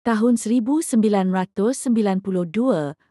Tahun 1992,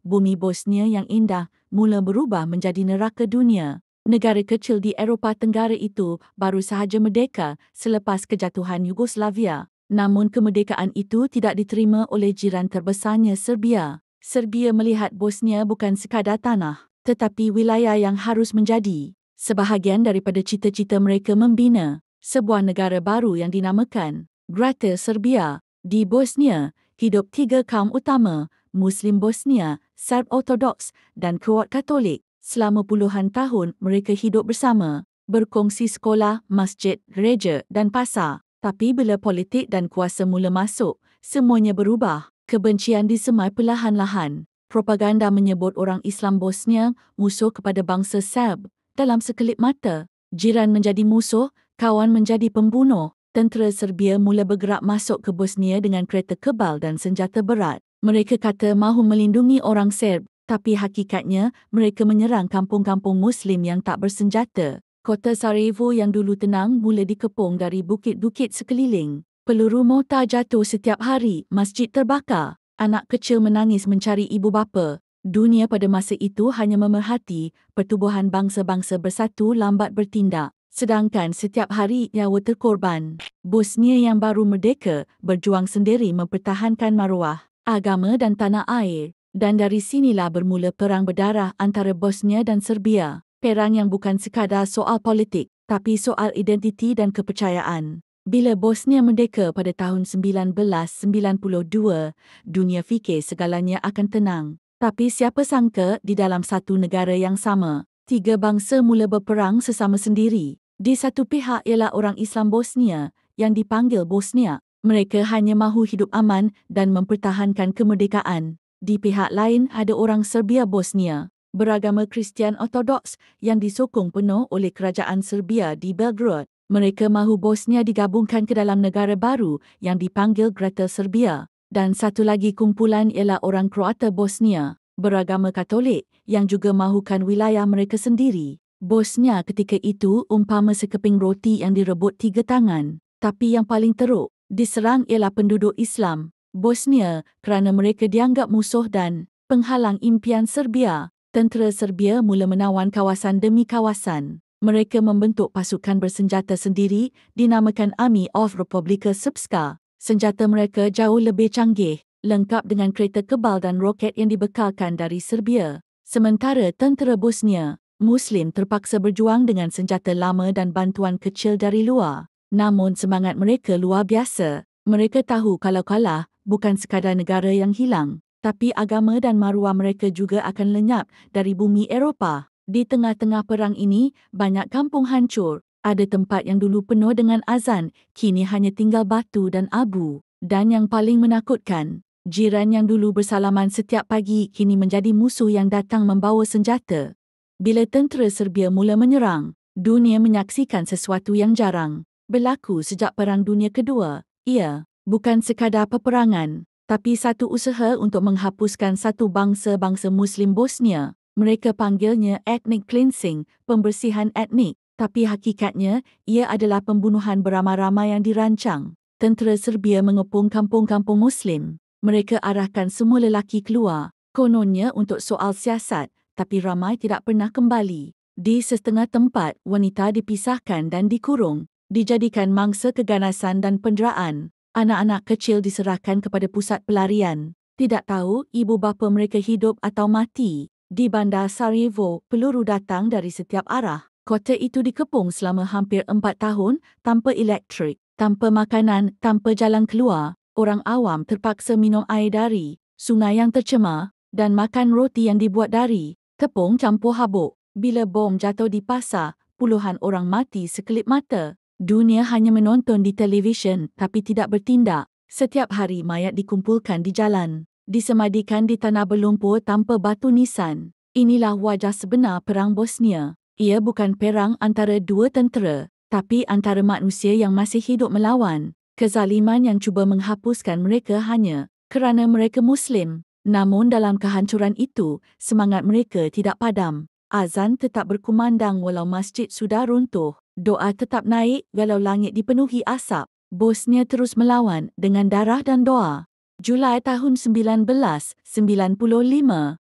bumi Bosnia yang indah mula berubah menjadi neraka dunia. Negara kecil di Eropah Tenggara itu baru sahaja merdeka selepas kejatuhan Yugoslavia. Namun kemerdekaan itu tidak diterima oleh jiran terbesarnya Serbia. Serbia melihat Bosnia bukan sekadar tanah, tetapi wilayah yang harus menjadi sebahagian daripada cita-cita mereka membina sebuah negara baru yang dinamakan Greater Serbia. Di Bosnia, hidup tiga kaum utama, Muslim Bosnia, Serb Ortodoks dan Kroat Katolik. Selama puluhan tahun mereka hidup bersama, berkongsi sekolah, masjid, gereja dan pasar. Tapi bila politik dan kuasa mula masuk, semuanya berubah. Kebencian disemai perlahan-lahan. Propaganda menyebut orang Islam Bosnia musuh kepada bangsa Serb. Dalam sekelip mata, jiran menjadi musuh, kawan menjadi pembunuh. Tentera Serbia mula bergerak masuk ke Bosnia dengan kereta kebal dan senjata berat. Mereka kata mahu melindungi orang Serb, tapi hakikatnya mereka menyerang kampung-kampung Muslim yang tak bersenjata. Kota Sarajevo yang dulu tenang mula dikepung dari bukit-bukit sekeliling. Peluru mortar jatuh setiap hari, masjid terbakar. Anak kecil menangis mencari ibu bapa. Dunia pada masa itu hanya memerhati pertubuhan bangsa-bangsa bersatu lambat bertindak. Sedangkan setiap hari nyawa terkorban. Bosnia yang baru merdeka berjuang sendiri mempertahankan maruah, agama dan tanah air. Dan dari sinilah bermula perang berdarah antara Bosnia dan Serbia. Perang yang bukan sekadar soal politik, tapi soal identiti dan kepercayaan. Bila Bosnia merdeka pada tahun 1992, dunia fikir segalanya akan tenang. Tapi siapa sangka di dalam satu negara yang sama, tiga bangsa mula berperang sesama sendiri. Di satu pihak ialah orang Islam Bosnia yang dipanggil Bosnia. Mereka hanya mahu hidup aman dan mempertahankan kemerdekaan. Di pihak lain ada orang Serbia Bosnia, beragama Kristian Ortodoks yang disokong penuh oleh kerajaan Serbia di Belgrade. Mereka mahu Bosnia digabungkan ke dalam negara baru yang dipanggil Greater Serbia. Dan satu lagi kumpulan ialah orang Kroata Bosnia, beragama Katolik yang juga mahukan wilayah mereka sendiri. Bosnia ketika itu umpama sekeping roti yang direbut tiga tangan. Tapi yang paling teruk, diserang ialah penduduk Islam Bosnia kerana mereka dianggap musuh dan penghalang impian Serbia. Tentera Serbia mula menawan kawasan demi kawasan. Mereka membentuk pasukan bersenjata sendiri dinamakan Army of Republika Srpska. Senjata mereka jauh lebih canggih, lengkap dengan kereta kebal dan roket yang dibekalkan dari Serbia. Sementara tentera Bosnia Muslim terpaksa berjuang dengan senjata lama dan bantuan kecil dari luar. Namun semangat mereka luar biasa. Mereka tahu kalau kalah bukan sekadar negara yang hilang, tapi agama dan maruah mereka juga akan lenyap dari bumi Eropah. Di tengah-tengah perang ini, banyak kampung hancur. Ada tempat yang dulu penuh dengan azan, kini hanya tinggal batu dan abu. Dan yang paling menakutkan, jiran yang dulu bersalaman setiap pagi kini menjadi musuh yang datang membawa senjata. Bila tentera Serbia mula menyerang, dunia menyaksikan sesuatu yang jarang berlaku sejak Perang Dunia Kedua. Ia bukan sekadar peperangan, tapi satu usaha untuk menghapuskan satu bangsa Muslim Bosnia. Mereka panggilnya ethnic cleansing, pembersihan etnik. Tapi hakikatnya, ia adalah pembunuhan beramai-ramai yang dirancang. Tentera Serbia mengepung kampung-kampung Muslim. Mereka arahkan semua lelaki keluar, kononnya untuk soal siasat. Tapi ramai tidak pernah kembali. Di setengah tempat, wanita dipisahkan dan dikurung, dijadikan mangsa keganasan dan penderaan. Anak-anak kecil diserahkan kepada pusat pelarian. Tidak tahu ibu bapa mereka hidup atau mati. Di bandar Sarajevo, peluru datang dari setiap arah. Kota itu dikepung selama hampir 4 tahun tanpa elektrik, tanpa makanan, tanpa jalan keluar. Orang awam terpaksa minum air dari sungai yang tercemar dan makan roti yang dibuat dari tepung campur habuk. Bila bom jatuh di pasar, puluhan orang mati sekelip mata. Dunia hanya menonton di televisyen tapi tidak bertindak. Setiap hari mayat dikumpulkan di jalan, disemadikan di tanah berlumpur tanpa batu nisan. Inilah wajah sebenar Perang Bosnia. Ia bukan perang antara dua tentera, tapi antara manusia yang masih hidup melawan kezaliman yang cuba menghapuskan mereka hanya kerana mereka Muslim. Namun dalam kehancuran itu, semangat mereka tidak padam. Azan tetap berkumandang walau masjid sudah runtuh. Doa tetap naik walau langit dipenuhi asap. Bosnia terus melawan dengan darah dan doa. Julai tahun 1995,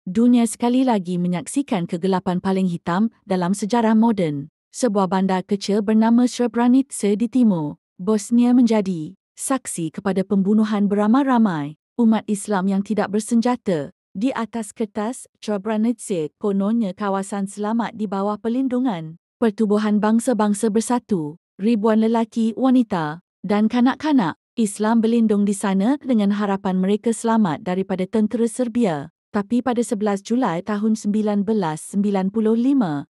dunia sekali lagi menyaksikan kegelapan paling hitam dalam sejarah moden. Sebuah bandar kecil bernama Srebrenica di timur Bosnia menjadi saksi kepada pembunuhan beramai-ramai umat Islam yang tidak bersenjata. Di atas kertas, Srebrenica kononnya kawasan selamat di bawah pelindungan Pertubuhan Bangsa-Bangsa Bersatu. Ribuan lelaki, wanita dan kanak-kanak Islam berlindung di sana dengan harapan mereka selamat daripada tentera Serbia. Tapi pada 11 Julai tahun 1995,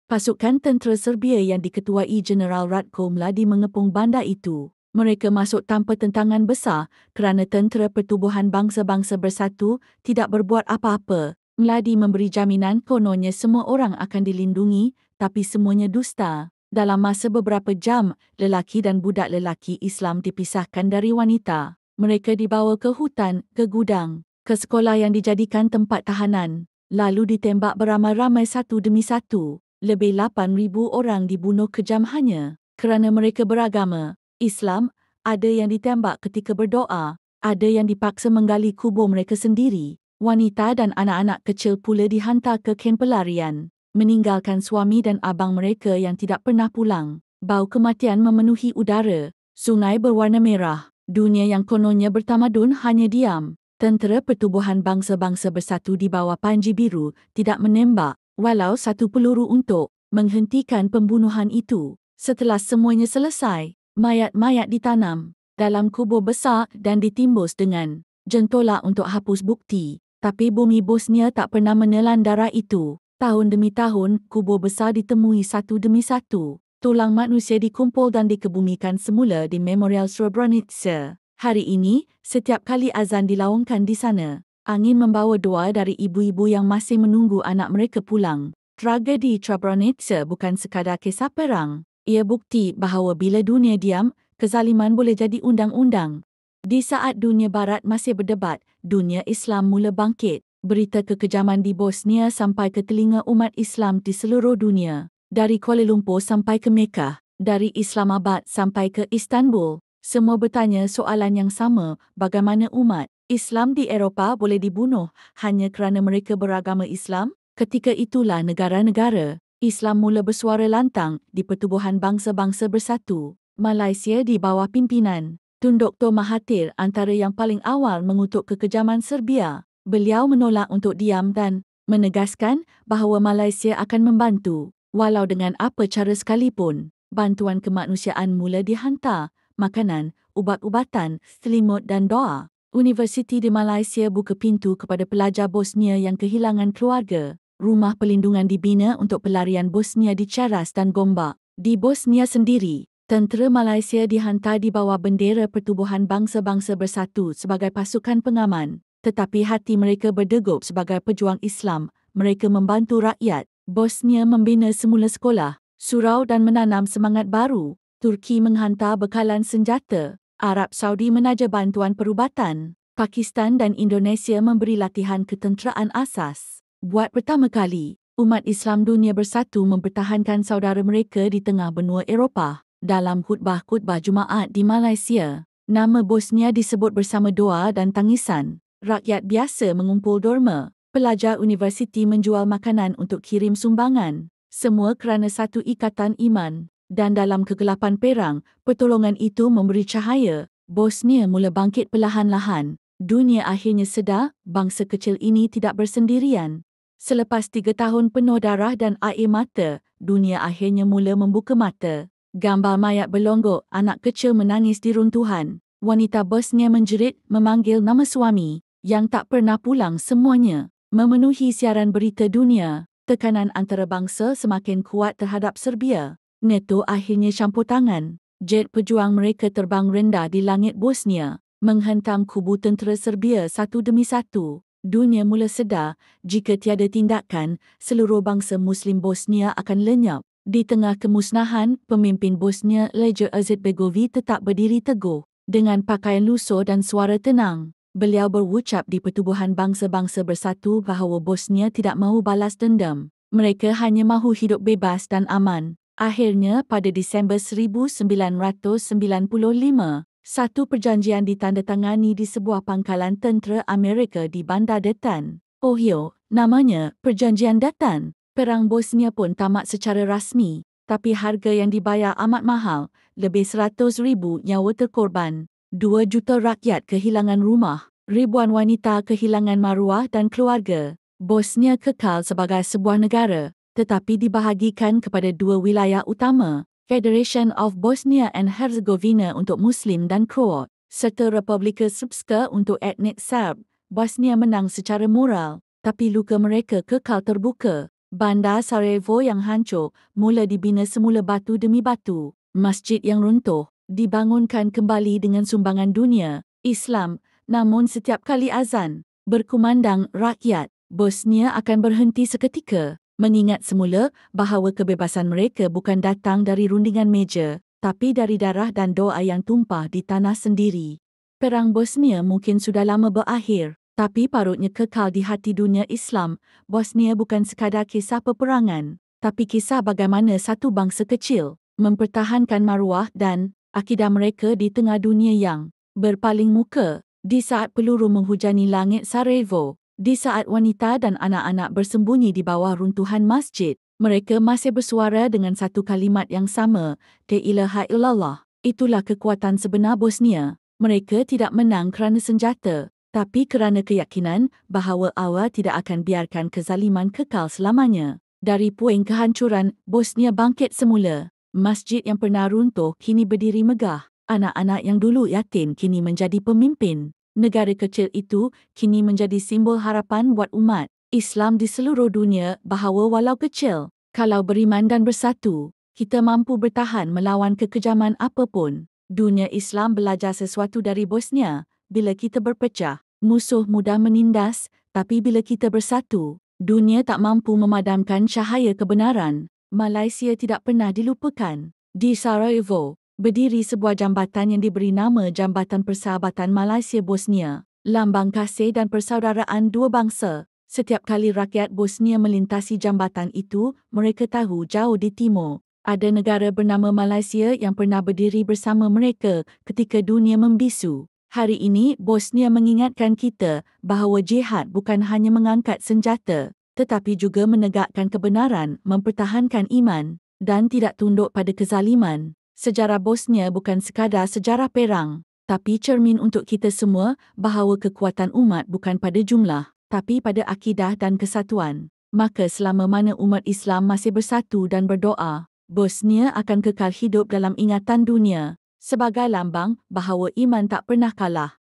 pasukan tentera Serbia yang diketuai Jeneral Ratko Mladic mengepung bandar itu. Mereka masuk tanpa tentangan besar kerana tentera Pertubuhan Bangsa-Bangsa Bersatu tidak berbuat apa-apa. Mladic memberi jaminan kononnya semua orang akan dilindungi, tapi semuanya dusta. Dalam masa beberapa jam, lelaki dan budak lelaki Islam dipisahkan dari wanita. Mereka dibawa ke hutan, ke gudang, ke sekolah yang dijadikan tempat tahanan, lalu ditembak beramai-ramai satu demi satu. Lebih 8,000 orang dibunuh kejam hanya kerana mereka beragama Islam. Ada yang ditembak ketika berdoa, ada yang dipaksa menggali kubur mereka sendiri. Wanita dan anak-anak kecil pula dihantar ke kem pelarian, meninggalkan suami dan abang mereka yang tidak pernah pulang. Bau kematian memenuhi udara. Sungai berwarna merah. Dunia yang kononnya bertamadun hanya diam. Tentera Pertubuhan Bangsa-Bangsa Bersatu di bawah panji biru tidak menembak walau satu peluru untuk menghentikan pembunuhan itu. Setelah semuanya selesai, mayat-mayat ditanam dalam kubur besar dan ditimbus dengan jentolak untuk hapus bukti. Tapi bumi Bosnia tak pernah menelan darah itu. Tahun demi tahun, kubur besar ditemui satu demi satu. Tulang manusia dikumpul dan dikebumikan semula di Memorial Srebrenica. Hari ini, setiap kali azan dilaungkan di sana, angin membawa doa dari ibu-ibu yang masih menunggu anak mereka pulang. Tragedi Srebrenica bukan sekadar kisah perang. Ia bukti bahawa bila dunia diam, kezaliman boleh jadi undang-undang. Di saat dunia barat masih berdebat, dunia Islam mula bangkit. Berita kekejaman di Bosnia sampai ke telinga umat Islam di seluruh dunia. Dari Kuala Lumpur sampai ke Mekah, dari Islamabad sampai ke Istanbul, semua bertanya soalan yang sama, bagaimana umat Islam di Eropah boleh dibunuh hanya kerana mereka beragama Islam? Ketika itulah negara-negara Islam mula bersuara lantang di Pertubuhan Bangsa-Bangsa Bersatu. Malaysia di bawah pimpinan Tun Dr. Mahathir antara yang paling awal mengutuk kekejaman Serbia. Beliau menolak untuk diam dan menegaskan bahawa Malaysia akan membantu, walau dengan apa cara sekalipun. Bantuan kemanusiaan mula dihantar, makanan, ubat-ubatan, selimut dan doa. Universiti di Malaysia buka pintu kepada pelajar Bosnia yang kehilangan keluarga. Rumah pelindungan dibina untuk pelarian Bosnia di Cheras dan Gombak. Di Bosnia sendiri, tentera Malaysia dihantar di bawah bendera Pertubuhan Bangsa-Bangsa Bersatu sebagai pasukan pengaman. Tetapi hati mereka berdegup sebagai pejuang Islam. Mereka membantu rakyat. Bosnia membina semula sekolah, surau dan menanam semangat baru. Turki menghantar bekalan senjata. Arab Saudi menaja bantuan perubatan. Pakistan dan Indonesia memberi latihan ketenteraan asas. Buat pertama kali, umat Islam dunia bersatu mempertahankan saudara mereka di tengah benua Eropah. Dalam khutbah-khutbah Jumaat di Malaysia, nama Bosnia disebut bersama doa dan tangisan. Rakyat biasa mengumpul derma. Pelajar universiti menjual makanan untuk kirim sumbangan. Semua kerana satu ikatan iman. Dan dalam kegelapan perang, pertolongan itu memberi cahaya. Bosnia mula bangkit perlahan-lahan. Dunia akhirnya sedar bangsa kecil ini tidak bersendirian. Selepas 3 tahun penuh darah dan air mata, dunia akhirnya mula membuka mata. Gambar mayat berlonggok, anak kecil menangis di runtuhan. Wanita Bosnia menjerit memanggil nama suami yang tak pernah pulang semuanya. Memenuhi siaran berita dunia, tekanan antarabangsa semakin kuat terhadap Serbia. NATO akhirnya campur tangan. Jet pejuang mereka terbang rendah di langit Bosnia, menghentam kubu tentera Serbia satu demi satu. Dunia mula sedar, jika tiada tindakan, seluruh bangsa Muslim Bosnia akan lenyap. Di tengah kemusnahan, pemimpin Bosnia Leja Izetbegovic tetap berdiri teguh. Dengan pakaian lusuh dan suara tenang, beliau berucap di Pertubuhan Bangsa-Bangsa Bersatu bahawa Bosnia tidak mahu balas dendam. Mereka hanya mahu hidup bebas dan aman. Akhirnya, pada Disember 1995, Satu perjanjian ditandatangani di sebuah pangkalan tentera Amerika di Bandar Datan, Ohio, namanya Perjanjian Datan. Perang Bosnia pun tamat secara rasmi, tapi harga yang dibayar amat mahal, lebih 100,000 nyawa terkorban, 2 juta rakyat kehilangan rumah, ribuan wanita kehilangan maruah dan keluarga. Bosnia kekal sebagai sebuah negara, tetapi dibahagikan kepada dua wilayah utama, Federation of Bosnia and Herzegovina untuk Muslim dan Kroat, serta Republika Srpska untuk etnik Serb. Bosnia menang secara moral, tapi luka mereka kekal terbuka. Bandar Sarajevo yang hancur mula dibina semula batu demi batu. Masjid yang runtuh dibangunkan kembali dengan sumbangan dunia Islam, namun setiap kali azan berkumandang rakyat Bosnia akan berhenti seketika, mengingat semula bahawa kebebasan mereka bukan datang dari rundingan meja, tapi dari darah dan doa yang tumpah di tanah sendiri. Perang Bosnia mungkin sudah lama berakhir, tapi parutnya kekal di hati dunia Islam. Bosnia bukan sekadar kisah peperangan, tapi kisah bagaimana satu bangsa kecil mempertahankan maruah dan akidah mereka di tengah dunia yang berpaling muka. Di saat peluru menghujani langit Sarajevo, di saat wanita dan anak-anak bersembunyi di bawah runtuhan masjid, mereka masih bersuara dengan satu kalimat yang sama, La ilaha illallah. Itulah kekuatan sebenar Bosnia. Mereka tidak menang kerana senjata, tapi kerana keyakinan bahawa Allah tidak akan biarkan kezaliman kekal selamanya. Dari puing kehancuran, Bosnia bangkit semula. Masjid yang pernah runtuh kini berdiri megah. Anak-anak yang dulu yatim kini menjadi pemimpin. Negara kecil itu kini menjadi simbol harapan buat umat Islam di seluruh dunia bahawa walau kecil, kalau beriman dan bersatu, kita mampu bertahan melawan kekejaman apapun. Dunia Islam belajar sesuatu dari Bosnia. Bila kita berpecah, musuh mudah menindas, tapi bila kita bersatu, dunia tak mampu memadamkan cahaya kebenaran. Malaysia tidak pernah dilupakan. Di Sarajevo, berdiri sebuah jambatan yang diberi nama Jambatan Persahabatan Malaysia-Bosnia, lambang kasih dan persaudaraan dua bangsa. Setiap kali rakyat Bosnia melintasi jambatan itu, mereka tahu jauh di timur ada negara bernama Malaysia yang pernah berdiri bersama mereka ketika dunia membisu. Hari ini, Bosnia mengingatkan kita bahawa jihad bukan hanya mengangkat senjata, tetapi juga menegakkan kebenaran, mempertahankan iman, dan tidak tunduk pada kezaliman. Sejarah Bosnia bukan sekadar sejarah perang, tapi cermin untuk kita semua bahawa kekuatan umat bukan pada jumlah, tapi pada akidah dan kesatuan. Maka selama mana umat Islam masih bersatu dan berdoa, Bosnia akan kekal hidup dalam ingatan dunia sebagai lambang bahawa iman tak pernah kalah.